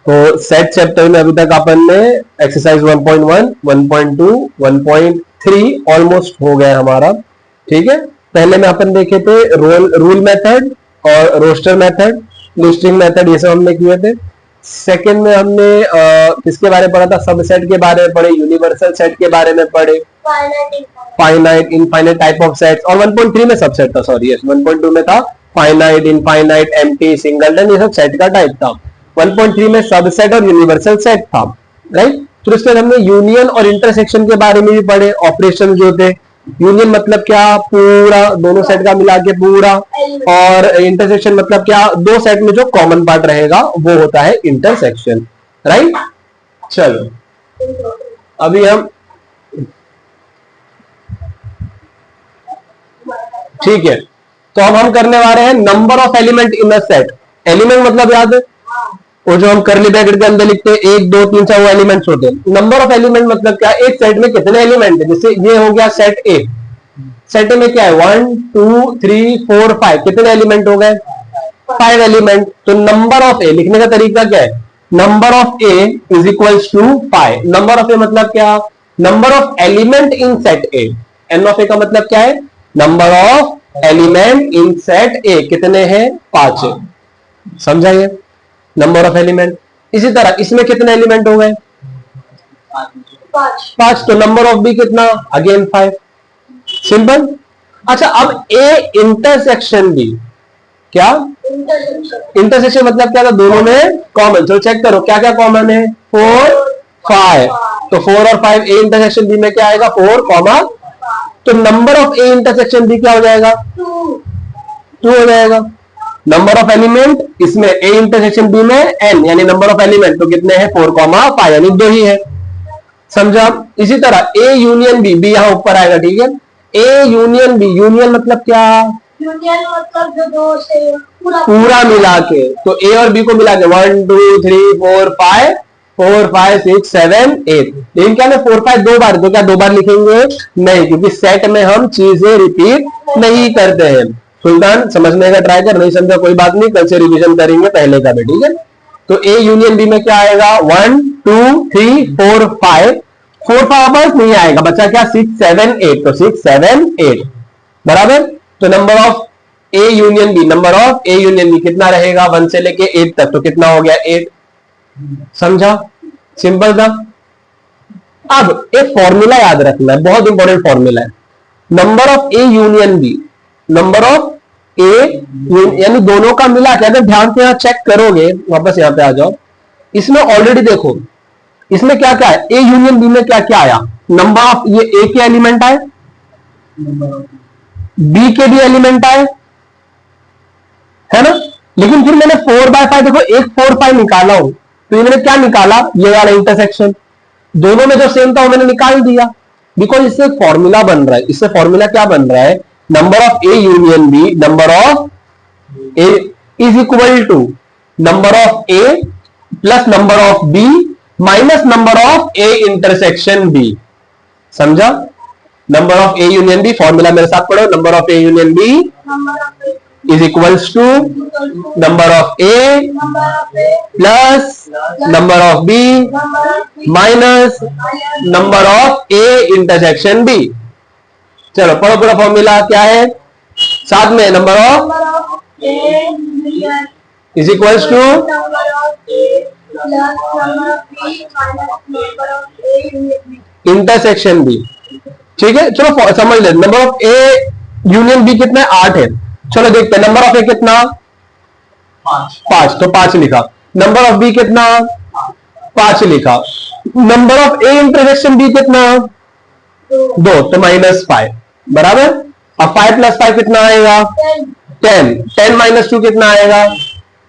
तो set chapter में अभी तक अपन ने एक्सरसाइज 1.1, 1.2, 1.3 ऑलमोस्ट हो गया हमारा। ठीक है, पहले में अपन देखे थे रूल मेथड और रोस्टर मेथड, लिस्टिंग मेथड, ये सब हमने किए थे। सेकंड में हमने किसके बारे में पढ़ा था? सबसेट के बारे में पढ़े, यूनिवर्सल सेट के बारे में पढ़े, finite infinite type of sets, और 1.3 में सबसेट था, सॉरी यस 1.2 में था फाइनाइट इनफाइनाइट एम्प्टी सिंगलटन, ये सब सेट का टाइप था। 1.3 में सबसेट और यूनिवर्सल सेट था, राइट। फिर उसके बाद हमने यूनियन और इंटरसेक्शन के बारे में भी पढ़े, ऑपरेशन जो थे। यूनियन मतलब क्या? पूरा, दोनों सेट का मिला के पूरा। और इंटरसेक्शन मतलब क्या? दो सेट में जो कॉमन पार्ट रहेगा वो होता है इंटरसेक्शन, राइट। चलो अभी हम, ठीक है, तो अब हम करने वाले हैं number of element in a set. Element मतलब याद है वो जो हम करली ब्रैकेट के अंदर लिखते हैं, 1 2 3 4 वो एलिमेंट्स होते हैं। नंबर ऑफ एलिमेंट मतलब क्या? एक सेट में कितने एलिमेंट है। जैसे ये हो गया सेट ए, सेट में क्या है? 1 2 3 4 5, कितने एलिमेंट हो गए? 5 एलिमेंट। तो नंबर ऑफ ए लिखने का तरीका क्या है? Number of A is equals to 5। Number of A मतलब क्या? Number of element in set A. N of A का मतलब क्या है? Number of element in set A कितने हैं? 5 है। समझा ये? Number of element. इसी तरह इसमें कितने एलिमेंट हो गए? 5। तो नंबर ऑफ बी कितना? अगेन 5। सिंपल। अच्छा, अब ए इंटरसेक्शन बी, क्या इंटरसेक्शन मतलब क्या था? दोनों में कॉमन। चलो चेक करो क्या क्या कॉमन है। 4 5, तो 4 और 5 ए इंटरसेक्शन बी में क्या आएगा? 4 कॉमा। तो number of A intersection B क्या हो जाएगा? 2 हो जाएगा। नंबर ऑफ एलिमेंट इसमें ए इंटरसेक्शन बी में एन, यानी नंबर ऑफ एलिमेंट तो कितने हैं? 4 कॉमा 5, यानी 2 ही है। समझा? इसी तरह ए यूनियन बी, बी यहां ऊपर आएगा, ठीक है। ए यूनियन बी, यूनियन मतलब क्या? यूनियन मतलब जो दो से पूरा मिला के। तो ए और बी को मिला के 1 2 3 4 5, 4 5 6 7 8। लेकिन क्या है 4 5 दो बार, तो क्या दो बार लिखेंगे? नहीं, क्योंकि सेट में हम चीजें रिपीट नहीं करते हैं। सुल्तान समझने का ट्राई कर, नहीं समझा कोई बात नहीं, कल से रिवीजन करेंगे पहले का भी, ठीक है। तो ए यूनियन बी में क्या आएगा? 1 2 3 4 5, 4 5 नहीं आएगा, बच्चा क्या? 6 7 8, तो 6 7 8 बराबर। तो number of A union B, number of A union B कितना रहेगा? 1 से लेके 8 तक, तो कितना हो गया? 8। समझा? सिंपल था। अब एक फॉर्मूला याद रखना है, बहुत इंपॉर्टेंट फॉर्मूला है। Number of A union B, number of A यानी दोनों का मिला के, अगर ध्यान से यहां चेक करोगे, वापस यहां पे आ जाओ, इसमें ऑलरेडी देखो इसमें क्या क्या है। ए यूनियन बी में क्या क्या आया? नंबर ऑफ, ये ए के एलिमेंट आए, बी के भी एलिमेंट आए, है ना। लेकिन फिर मैंने 4/5, देखो एक 4 5 निकाला हूं, तो ये मैंने क्या निकाला? ये वाला इंटरसेक्शन। दोनों में जो सेम था वो मैंने निकाल दिया, बिकॉज इससे फॉर्मूला बन रहा है। इससे फॉर्मूला क्या बन रहा है? Number of A union B, number of A is equal to number of A plus number of B minus number of A intersection B. समझा? Number of A union B, formula मेरे साथ पढ़ो। Number of A union B is equals to number of A plus number of B minus number of A intersection B। चलो पढ़ो पूरा formula क्या है साथ में। Number of is equals to intersection B. ठीक है, चलो समझ ले। Number of A union B कितना है? 8 है। चलो देखते हैं नंबर ऑफ ए कितना? 5, तो 5 लिखा। नंबर ऑफ बी कितना? 5 लिखा। Number of A intersection B कितना? 2, तो -5 बराबर। अब 5 + 5 कितना आएगा? 10। 10 - 2 कितना आएगा?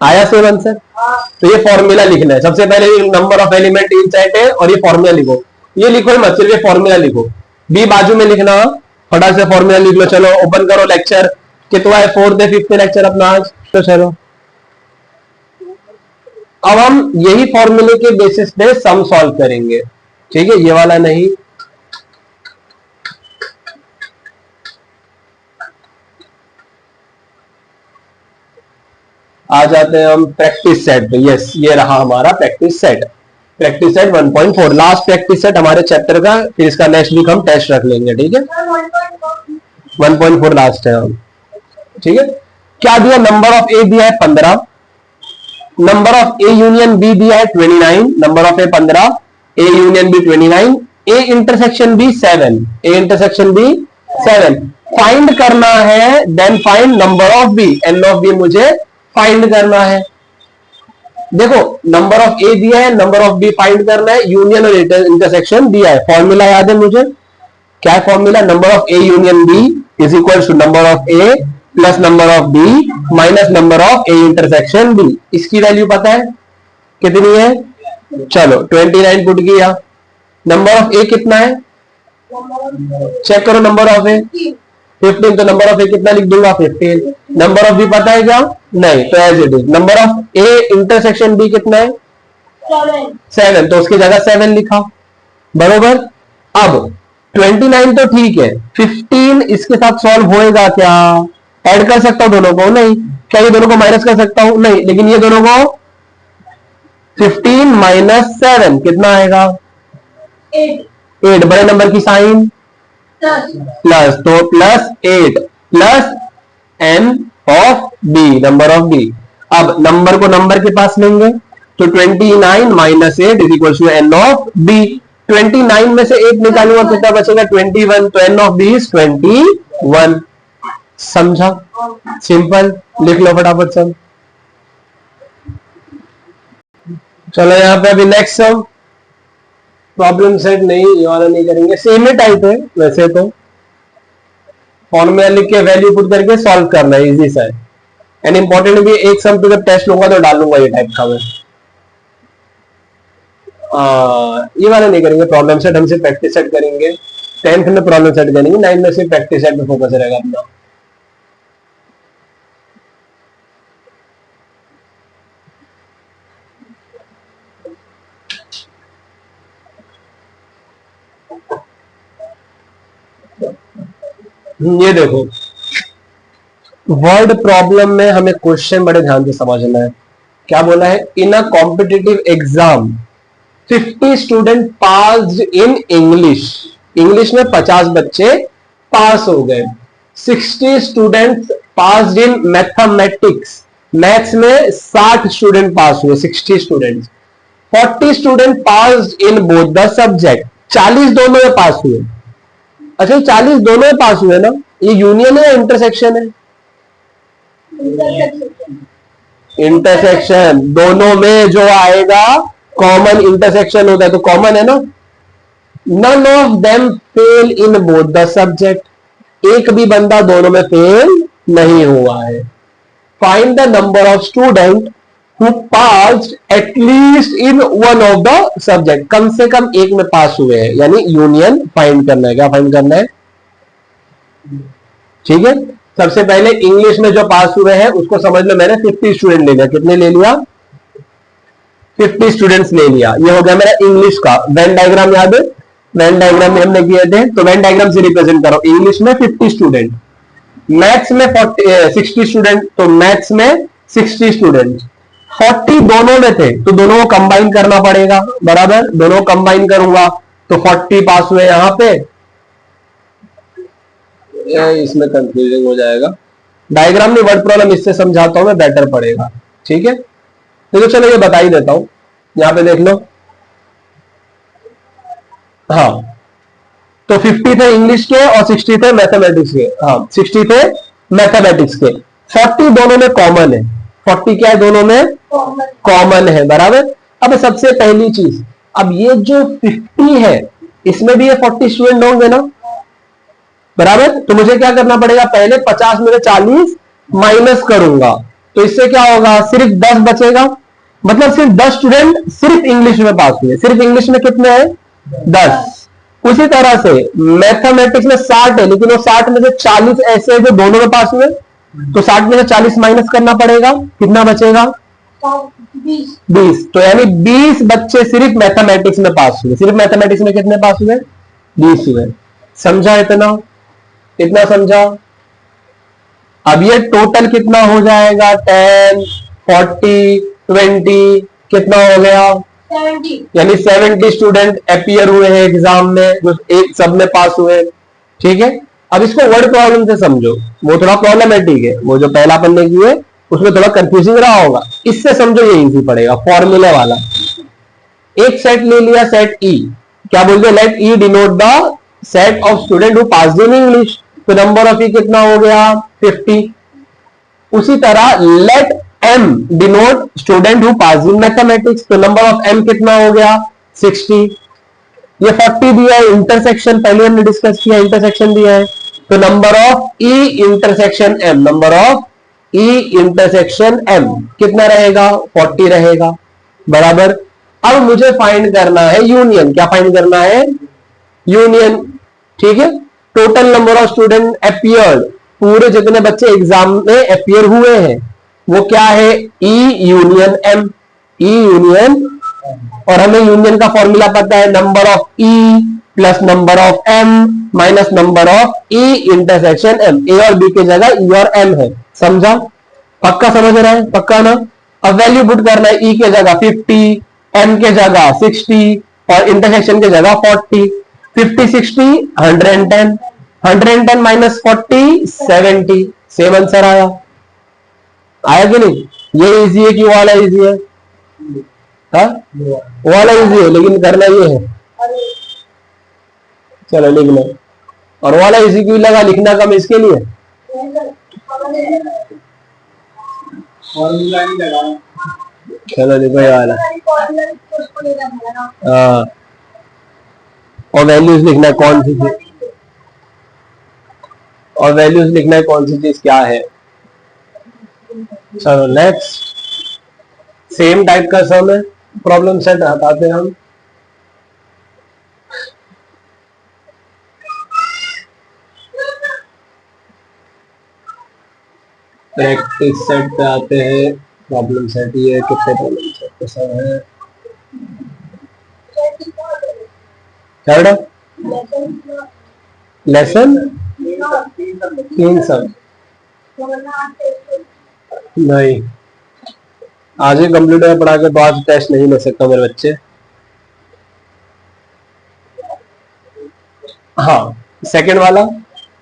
आया 7 से। तो ये फॉर्मूला लिखना है सबसे पहले। Number of element in set है और ये फॉर्मूला लिखो। ये लिखो मत, सिर्फ ये फॉर्मूला लिखो। बी बाजू में लिखना, फटाक से फॉर्मूला लिख लो। चलो ओपन करो लेक्चर, कितना है? 4th 5th लेक्चर अपना आज। तो चलो अब हम यही फॉर्मूले के बेसिस पे सम सॉल्व करेंगे, ठीक है। ये वाला नहीं, आ जाते हैं हम प्रैक्टिस सेट पे। यस, ये रहा हमारा practice set. Practice set 1.4 last practice set हमारे चैप्टर का। फिर इसका नेक्स्ट वीक हम टेस्ट रख लेंगे, ठीक है। 1.4 लास्ट है हम, ठीक है। क्या दिया? नंबर ऑफ ए दिया है 15, number of A union B दिया है 29, number of A 15, A union B 29, A intersection B 7, A intersection B 7 find करना है। Then find number of B, N of B मुझे फाइंड करना है। देखो नंबर ऑफ ए दिया है, नंबर ऑफ बी फाइंड करना है, यूनियन और इंटरसेक्शन दिया है। फॉर्मूला याद है मुझे? क्या formula? Number of A union B is equal to number of A plus number of B minus number of A intersection B. इसकी वैल्यू पता है कितनी है? चलो 29 पुट किया। नंबर ऑफ ए कितना है? चेक करो नंबर ऑफ ए 15, तो नंबर ऑफ ए कितना लिख दूंगा? 15। नंबर ऑफ बी पता है क्या? नहीं, तो as it is. Number of A intersection B कितना है? 7, तो उसकी जगह 7 लिखा, बरोबर। अब 29 तो ठीक है, 15 इसके साथ सॉल्व होएगा क्या? ऐड कर सकता हूं दोनों को? नहीं। क्या ये दोनों को माइनस कर सकता हूं? नहीं। लेकिन ये दोनों को 15 माइनस 7 कितना आएगा? 8। बड़े नंबर की साइन प्लस, तो plus 8 plus N of B, number of B. अब नंबर को नंबर के पास लेंगे, तो 29 minus 8 is equal to N of B. 29 में से 8 निकालूंगा, कितना बचेगा? 21, तो एन ऑफ बी इज 21। समझा? सिंपल। लिख लो फटाफट सब। चलो यहाँ पे अभी नेक्स्ट सम, प्रॉब्लम सेट नहीं, ये वाला नहीं करेंगे, सेम ही टाइप है वैसे तो। फॉर्मूला लिख के वैल्यू पुट करके सॉल्व करना है, इजी सा है। एंड इंपॉर्टेंट भी, एक सम पे जब टेस्ट लूंगा तो डालूंगा ये टाइप का मैं। ये वाला नहीं करेंगे, प्रॉब्लम सेट हम सिर्फ प्रैक्टिस सेट करेंगे। 10th में प्रॉब्लम सेट करेंगे, 9 में सिर्फ प्रैक्टिस सेट पे फोकस रहेगा अपना। ये देखो वर्ड प्रॉब्लम में हमें क्वेश्चन बड़े ध्यान से समझना है। क्या बोला है? In a competitive exam 50 student passed in English. English में 50 बच्चे पास हो गए। 60 students passed in mathematics. Maths में 60 स्टूडेंट पास हुए, 60 students. 40 student passed in both the subject. 40 दोनों में पास हुए। अच्छा 40 दोनों में पास हुए ना, ये यूनियन है या इंटरसेक्शन है? इंटरसेक्शन। दोनों में जो आएगा कॉमन इंटरसेक्शन होता है, तो कॉमन है ना। None of them fail in both the subject. एक भी बंदा दोनों में फेल नहीं हुआ है। Find the number of student who passed at least in one of the subject. कम से कम एक में पास हुए हैं, यानी यूनियन फाइंड करना है। क्या फाइंड करना है? ठीक है। सबसे पहले इंग्लिश में जो पास हुए हैं उसको समझ लो, मैंने 50 स्टूडेंट ले लिया। कितने ले लिया? 50 स्टूडेंट्स ले लिया। ये हो गया मेरा इंग्लिश का। वेन डायग्राम याद है? वेन डायग्राम में हमने किए थे, तो वेन डायग्राम से रिप्रेजेंट करो। इंग्लिश में 50 स्टूडेंट, मैथ्स में 60 स्टूडेंट, तो मैथ्स में 60 स्टूडेंट। 40 दोनों में थे, तो दोनों को कंबाइन करना पड़ेगा, बराबर। दोनों को कंबाइन करूंगा तो 40 पास हुए। यहां पे इसमें कंफ्यूजन हो जाएगा। डायग्राम में वर्ड प्रॉब्लम इससे समझाता हूं मैं, बेटर पड़ेगा। ठीक है, तो चलो ये बता ही देता हूं। यहां पे देख लो, हाँ, तो 50 थे इंग्लिश के और 60 थे मैथमेटिक्स के। हाँ, 60 थे मैथमेटिक्स के। 40 दोनों में कॉमन है। 40 क्या है? दोनों में कॉमन है, बराबर। अब सबसे पहली चीज, अब ये जो 50 है इसमें भी ये 40 स्टूडेंट होंगे ना, बराबर। तो मुझे क्या करना पड़ेगा? पहले 50 में से 40 माइनस करूंगा, तो इससे क्या होगा? सिर्फ 10 बचेगा। मतलब सिर्फ 10 स्टूडेंट सिर्फ इंग्लिश में पास हुए। सिर्फ इंग्लिश में कितने हैं? 10। उसी तरह से मैथमेटिक्स में 60 है, लेकिन वो 60 में से 40 ऐसे हैं जो दोनों में पास हुए, तो 60 में से 40 माइनस करना पड़ेगा। कितना बचेगा? 20। तो यानी 20 बच्चे सिर्फ मैथमेटिक्स में पास हुए। सिर्फ मैथमेटिक्स में कितने पास हुए? 20 हुए। समझा? इतना समझा। अब ये टोटल कितना हो जाएगा? 10 40, 20, कितना हो गया 70, यानी 70 स्टूडेंट अपीयर हुए हैं एग्जाम में, जो एक सब में पास हुए। ठीक है, अब इसको वर्ड प्रॉब्लम से समझो, वो थोड़ा प्रॉब्लमेटिक है, वो जो पहला अपन ने किए उसमें थोड़ा कंफ्यूजिंग रहा होगा, इससे समझो ये इजी पड़ेगा, फॉर्मूले वाला। एक सेट ले लिया, सेट ई, क्या बोलते हैं, let E denote the set of student who passed in English, तो नंबर ऑफ ई कितना हो गया 50। उसी तरह let M denote student who passed in mathematics, तो नंबर ऑफ एम कितना हो गया 60। ये 40 दिया है, इंटरसेक्शन पहले हमने डिस्कस किया, इंटरसेक्शन दिया है, तो number of E intersection M, number of E intersection M कितना रहेगा 40 रहेगा, बराबर। अब मुझे फाइंड करना है यूनियन, क्या फाइंड करना है यूनियन। ठीक है, total number of student appeared, पूरे जितने बच्चे एग्जाम में अपीयर हुए हैं वो क्या है E union M, E union, और हमें यूनियन का फॉर्मूला पता है, number of E plus number of M minus number of E intersection M, A और बी की जगह ई और एम है, समझा, पक्का समझ रहा है, पक्का ना। अब वैल्यू पुट करना है, ई के जगह 50, एम के जगह 60 और इंटरसेक्शन के जगह 40, 50 60 110, 110 माइनस 40 70, सेम आंसर आया, आया कि नहीं। ये इजी है कि वो वाला इजी है, हाँ वो वाला इजी है लेकिन करना ये है, चलो लिख लो। और वाला इजी क्यों लगा, लिखना कम इसके लिए, चलो देखो ये वाला, हाँ, और वैल्यूज लिखना है कौन सी चीज, और वैल्यूज लिखना है कौन सी चीज क्या है। चलो नेक्स्ट, सेम टाइप का सम है, प्रॉब्लम सेट हटाते हैं हम। प्रैक्टिस सेट पे आते हैं, प्रॉब्लम सेट ये कितने प्रॉब्लम सेट के सब है, क्या बेटा लेसन 3 सब नहीं, आज ही कंप्यूटर पढ़ा के बाद टेस्ट नहीं ले सकता मेरे बच्चे। हाँ, सेकंड वाला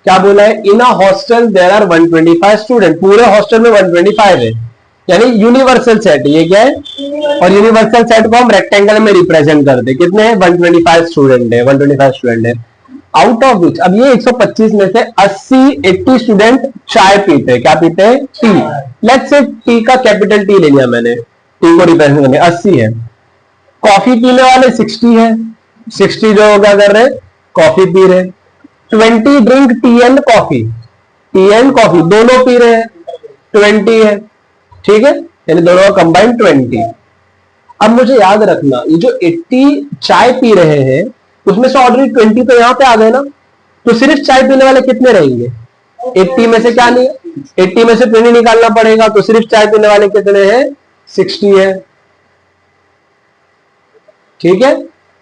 क्या बोला है, in a hostel there are 125 student, पूरे हॉस्टल में 125 है, यानी यूनिवर्सल सेट, ये क्या है, और यूनिवर्सल सेट को हम रेक्टेंगल में रिप्रेजेंट करते, कितने हैं 125 स्टूडेंट है, 125 स्टूडेंट है, आउट ऑफ विच, अब ये 125 में से 80 स्टूडेंट चाय पीते हैं, क्या पीते हैं टी, लेट्स से टी का कैपिटल टी ले लिया मैंने, टी को रिप्रेजेंट करने 80 है, कॉफी पीने वाले 60 है, 60 जो क्या कर रहे हैं कॉफी पी रहे, 20 drink tea and coffee, T and coffee दोनों पी रहे हैं, 20 है, ठीक है, यानी दोनों का कंबाइंड 20। अब मुझे याद रखना, ये जो 80 चाय पी रहे हैं उसमें से ऑलरेडी 20 तो यहां पे आ गए ना, तो सिर्फ चाय पीने वाले कितने रहेंगे 80 में से, क्या नहीं 80 में से 20 निकालना पड़ेगा, तो सिर्फ चाय पीने वाले कितने हैं 60 है, ठीक है।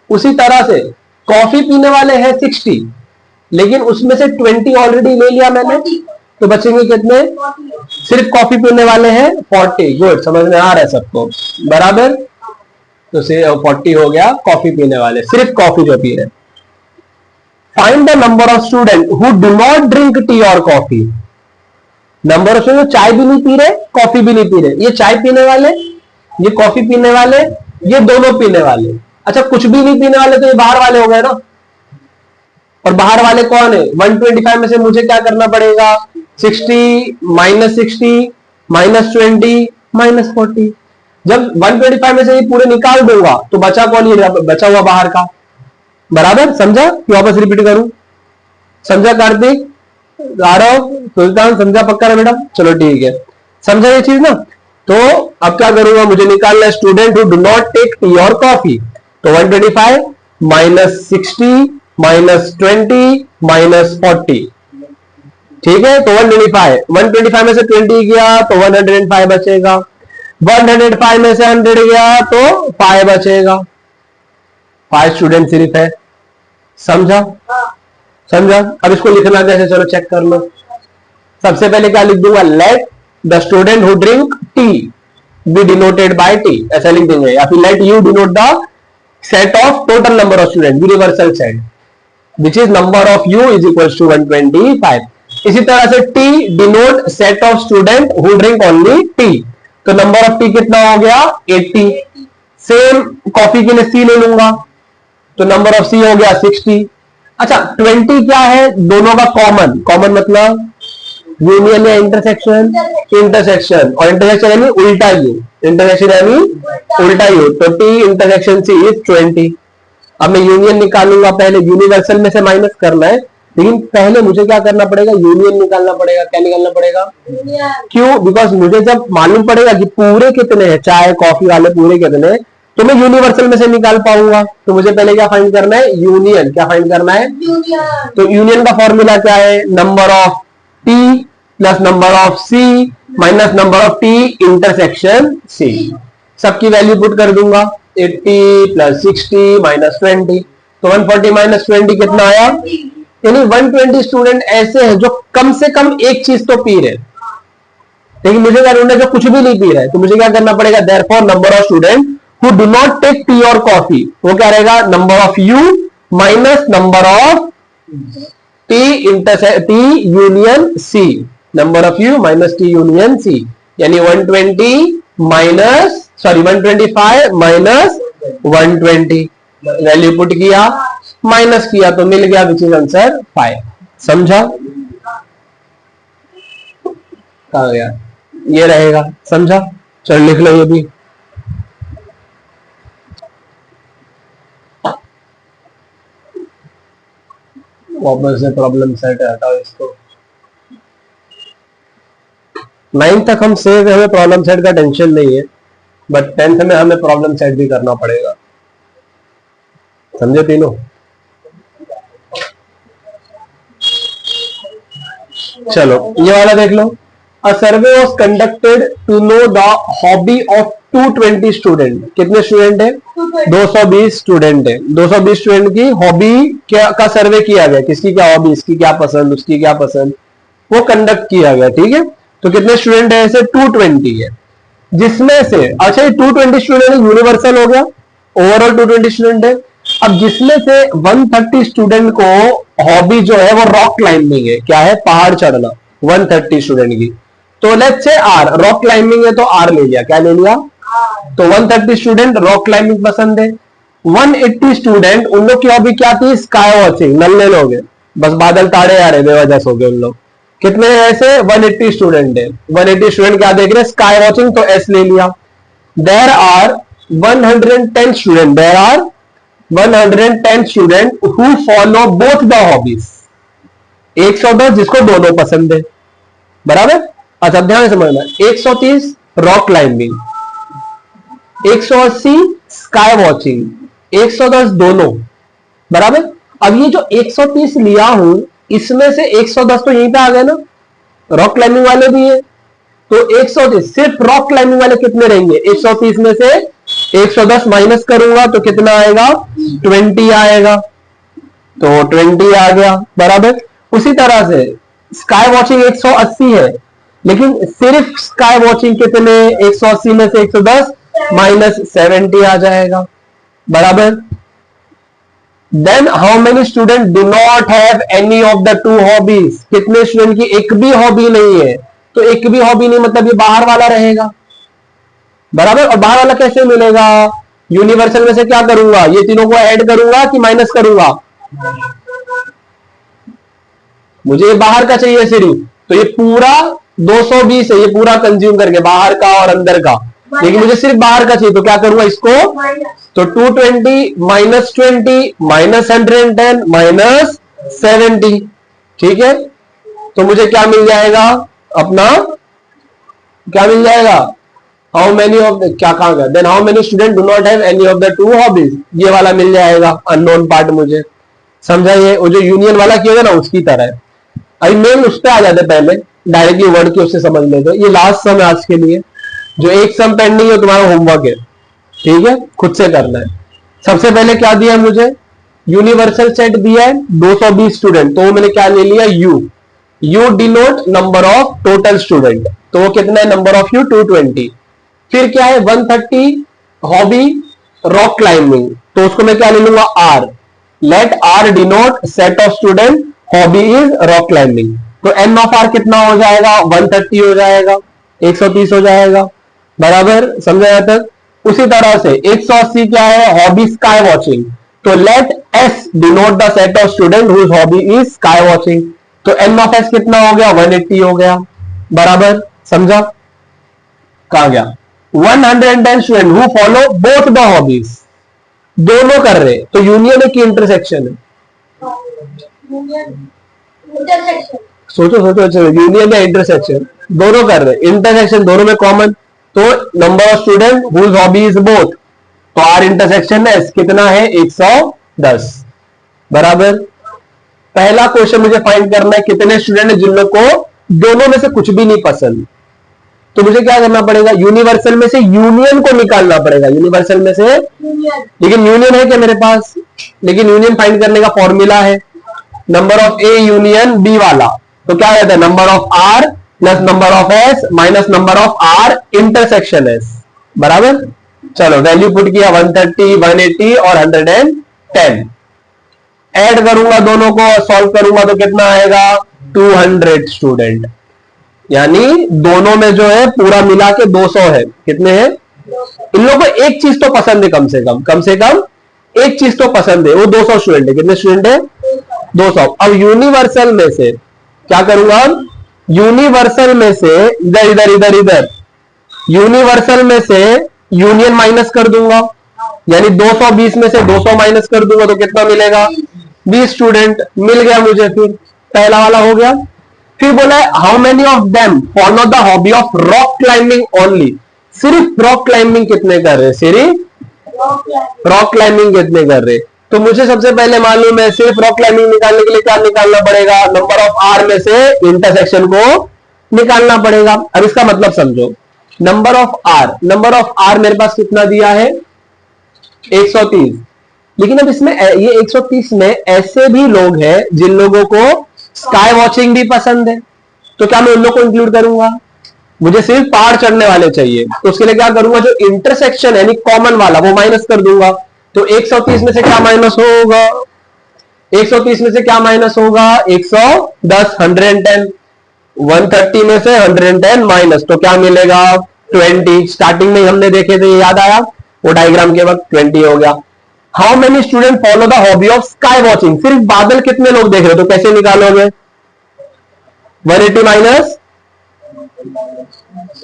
उसी तरह से कॉफी पीने वाले हैं 60, लेकिन उसमें से 20 ऑलरेडी ले लिया मैंने, तो बचेंगे कितने, सिर्फ कॉफी पीने वाले हैं 40, गुड, समझ में आ रहा है सबको, बराबर, तो 40 हो गया कॉफी पीने वाले, सिर्फ कॉफी जो पी रहे। Find the number of student who do not drink tea और कॉफी, नंबर ऑफ स्टूडेंट चाय भी नहीं पी रहे कॉफी भी नहीं पी रहे, ये चाय पीने वाले, ये कॉफी पीने वाले, ये दोनों पीने वाले, अच्छा कुछ भी नहीं पीने वाले तो ये बाहर वाले हो गए ना, और बाहर वाले कौन है 125 में से मुझे क्या करना पड़ेगा 60 माइनस 60 माइनस 20 माइनस 40, जब 125 में से ये पूरे निकाल दूंगा तो बचा कौन, ये बचा हुआ बाहर का, बराबर, समझा कि वापस रिपीट करूं, समझा कार्तिक, आरव, सुल्तान, समझा पक्का ना बेटा, चलो ठीक है, समझा ये चीज ना। तो अब क्या करूंगा, मुझे निकालना है student who do not take tea और कॉफी, तो 125 माइनस 60 माइनस 20 माइनस 40, ठीक है, तो 125 में से 20 गया तो 105 बचेगा, 105 में से 100 गया तो 5 बचेगा, 5 स्टूडेंट सिर्फ है, समझा, समझा। अब इसको लिखना कैसे, चलो चेक कर लो। सबसे पहले क्या लिख दूंगा, let the student who drink tea, B denoted by T, ऐसा लिख देंगे, या फिर let U denote the set of total number of student, universal set, which is number of U is equal to 125। इसी तरह से T denote set of student who drink only T, तो number of T कितना हो गया 80। Same coffee के लिए सी ले लूंगा, तो नंबर ऑफ सी हो गया 60। अच्छा 20 क्या है, दोनों का कॉमन, कॉमन मतलब यूनियन या इंटरसेक्शन, इंटरसेक्शन, और इंटरसेक्शन यानी उल्टा यू, इंटरसेक्शन यानी उल्टा यू, तो टी इंटरसेक्शन सी इज 20। अब मैं यूनियन निकालूंगा, पहले यूनिवर्सल में से माइनस करना है, लेकिन पहले मुझे क्या करना पड़ेगा, यूनियन निकालना पड़ेगा। क्या निकालना पड़ेगा, क्यों, बिकॉज मुझे जब मालूम पड़ेगा कि पूरे कितने हैं, चाय कॉफी वाले पूरे कितने हैं, तो मैं यूनिवर्सल में से निकाल पाऊंगा। तो मुझे पहले क्या फाइंड करना है, यूनियन। क्या फाइंड करना है, यूनियन। तो यूनियन का फॉर्मूला क्या है, number of T plus number of C minus number of T intersection C. सबकी वैल्यू पुट कर दूंगा, 80 प्लस 60 माइनस 20, तो 140 माइनस 20 कितना आया, यानी 120 स्टूडेंट ऐसे हैं जो कम से कम एक चीज तो पी रहे, लेकिन मुझे क्या ढूंढना है जो कुछ भी नहीं पी रहा है, तो मुझे क्या करना पड़ेगा, therefore number of student who do not take tea और कॉफी, वो क्या रहेगा, number of U minus number of T union C, number of U minus T union C, यानी 125 माइनस 120, वैल्यू पुट किया, माइनस किया तो मिल गया, विच इज आंसर 5। समझा, कहा गया, ये रहेगा, समझा। चलो लिख लो ये भी। वापस से प्रॉब्लम सेट हटाओ इसको। 9 तक हम सेव है, हमें प्रॉब्लम सेट का टेंशन नहीं है, बट 10th में हमें प्रॉब्लम सेट भी करना पड़ेगा। समझे तीनों। चलो ये वाला देख लो। A survey was conducted to know the hobby of 220 student. कितने स्टूडेंट है, 220 स्टूडेंट है। 220 स्टूडेंट की हॉबी क्या का सर्वे किया गया, किसकी क्या हॉबी, इसकी क्या पसंद, उसकी क्या पसंद, वो कंडक्ट किया गया। ठीक है, तो कितने स्टूडेंट है ऐसे, 220 है, जिसमें से अच्छा ये 220 स्टूडेंट यूनिवर्सल हो गया, ओवरऑल 220 स्टूडेंट है। अब जिसमें से 130 स्टूडेंट को हॉबी जो है वो रॉक क्लाइंबिंग है, क्या है, पहाड़ चढ़ना, 130 स्टूडेंट की। तो let's say are, rock climbing है तो आर ले लिया, क्या ले लिया, तो 130 स्टूडेंट रॉक क्लाइंबिंग पसंद है। 180 स्टूडेंट, उन लोग की हॉबी क्या थी, स्काई वॉचिंग, नल्ले लोग हैं, बस बादल ताड़े आ रहे बेवजह सो गए उन लोग। कितने ऐसे, 180 स्टूडेंट है। 180 स्टूडेंट क्या देख रहे हैं, स्काई वॉचिंग, तो एस ले लिया। There are 110 student, there are 110 student who follow both the hobbies. 110 जिसको दोनों पसंद है, बराबर। अच्छा ध्यान से समझना, 130 रॉक क्लाइंबिंग, 180 स्काई वॉचिंग, 110 दोनों, बराबर। अब ये जो 130 लिया हूं, इसमें से 110 तो यहीं पे आ गए ना, रॉक क्लाइंबिंग वाले भी है, तो 130 सिर्फ रॉक क्लाइंबिंग वाले कितने रहेंगे, 130 में से 110 माइनस करूंगा तो कितना आएगा, 20 आएगा, तो 20 आ गया, बराबर। उसी तरह से स्काई वॉचिंग 180 है, लेकिन सिर्फ स्काई वॉचिंग कितने, 180 में से 110 माइनस 70 आ जाएगा, बराबर। Then how many student do not have any of the two hobbies. कितने स्टूडेंट की एक भी हॉबी नहीं है, तो एक भी हॉबी नहीं मतलब ये बाहर वाला रहेगा, बराबर। और बाहर वाला कैसे मिलेगा, यूनिवर्सल में से क्या करूंगा, ये तीनों को ऐड करूंगा कि माइनस करूंगा, मुझे ये बाहर का चाहिए सिर्फ, तो ये पूरा 220 है, ये पूरा कंज्यूम करके बाहर का और अंदर का, लेकिन मुझे सिर्फ बाहर का चाहिए, तो क्या करूंगा इसको, तो 220 माइनस 20 माइनस 110 माइनस 70, ठीक है। तो मुझे क्या मिल जाएगा, अपना क्या मिल जाएगा, हाउ मेनी ऑफ क्या कहा गया, then how many student do not have any of the two hobbies, ये वाला मिल जाएगा, अननोन पार्ट मुझे समझा। ये वो जो यूनियन वाला किया था ना उसकी तरह है। अभी मेन उस पर आ जाते, पहले डायरेक्टली वर्ड के उससे समझ लेते। ये लास्ट सम है आज के लिए, जो एक सम पेंडिंग है तुम्हारा होमवर्क है, ठीक है, खुद से करना है। सबसे पहले क्या दिया है मुझे, यूनिवर्सल सेट दिया है 220 स्टूडेंट, तो मैंने क्या ले लिया, you denote number of total student, तो वो कितना है, नंबर ऑफ यू 220, फिर क्या है 130 हॉबी रॉक क्लाइंबिंग, तो उसको मैं क्या ले लूंगा R, let R denote set of student hobby is rock climbing, तो एन ऑफ आर कितना हो जाएगा 130 हो जाएगा, 130 हो जाएगा, बराबर समझा यहाँ तक। उसी तरह से 180 क्या है हॉबी स्काई वॉचिंग, तो let S denote the set of student whose hobby is sky watching, तो एन ऑफ एस कितना हो गया 180 हो गया, बराबर समझा। कहा गया 110 student who follow both the hobbies, दोनों कर रहे, तो यूनियन है कि इंटरसेक्शन है, सोचो सोचो, अच्छा यूनियन या इंटरसेक्शन, दोनों कर रहे, इंटरसेक्शन दोनों में कॉमन, तो number of student whose hobby is both, तो आर इंटरसेक्शन एस कितना है 110, बराबर। पहला क्वेश्चन मुझे फाइंड करना है कितने स्टूडेंट है जिन लोग को दोनों में से कुछ भी नहीं पसंद, तो मुझे क्या करना पड़ेगा यूनिवर्सल में से यूनियन को निकालना पड़ेगा, यूनिवर्सल में से लेकिन यूनियन है क्या मेरे पास, लेकिन यूनियन फाइंड करने का फॉर्मूला है number of A union B वाला, तो क्या रहता है number of R plus number of S minus number of R intersection S, बराबर। चलो वैल्यू पुट किया 130 180 और 110, ऐड करूंगा दोनों को, सॉल्व करूंगा तो कितना आएगा 200 स्टूडेंट, यानी दोनों में जो है पूरा मिला के 200 है, कितने हैं इन लोगों को एक चीज तो पसंद है, कम से कम एक चीज तो पसंद है, वो 200 स्टूडेंट है, कितने स्टूडेंट है 200। अब यूनिवर्सल में से क्या करूंगा, यूनिवर्सल में से इधर इधर इधर इधर यूनिवर्सल में से यूनियन माइनस कर दूंगा, यानी 220 में से 200 माइनस कर दूंगा तो कितना मिलेगा 20 स्टूडेंट मिल गया मुझे, फिर पहला वाला हो गया। फिर बोला है how many of them follow the hobby of rock climbing only, सिर्फ रॉक क्लाइंबिंग कितने कर रहे, सिर्फ रॉक क्लाइंबिंग कितने कर रहे, तो मुझे सबसे पहले मालूम है सिर्फ रॉक क्लाइंबिंग निकालने के लिए क्या निकालना पड़ेगा, नंबर ऑफ आर में से इंटरसेक्शन को निकालना पड़ेगा। अब इसका मतलब समझो, नंबर ऑफ आर मेरे पास कितना दिया है 130, लेकिन अब इसमें ये 130 में ऐसे भी लोग हैं जिन लोगों को स्काई वॉचिंग भी पसंद है, तो क्या मैं उन लोग को इंक्लूड करूंगा, मुझे सिर्फ पहाड़ चढ़ने वाले चाहिए, तो उसके लिए क्या करूंगा जो इंटरसेक्शन यानी कॉमन वाला वो माइनस कर दूंगा, तो 130 में से क्या माइनस होगा, 130 में से क्या माइनस होगा 110, 110, 130 में से 110 माइनस, तो क्या मिलेगा 20, स्टार्टिंग में हमने देखे थे याद आया वो डायग्राम के वक्त 20 हो गया। How many student follow the hobby of sky watching, सिर्फ बादल कितने लोग देख रहे हो, तो कैसे निकालोगे 180 माइनस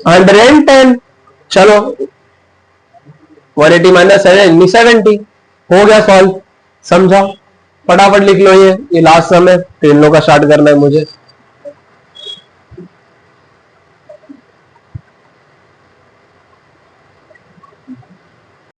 110, चलो 180 माइनस 70 हो गया सॉल्व, समझा, फटाफट लिख लो ये लास्ट समय, तो इन लोगों का स्टार्ट करना है मुझे।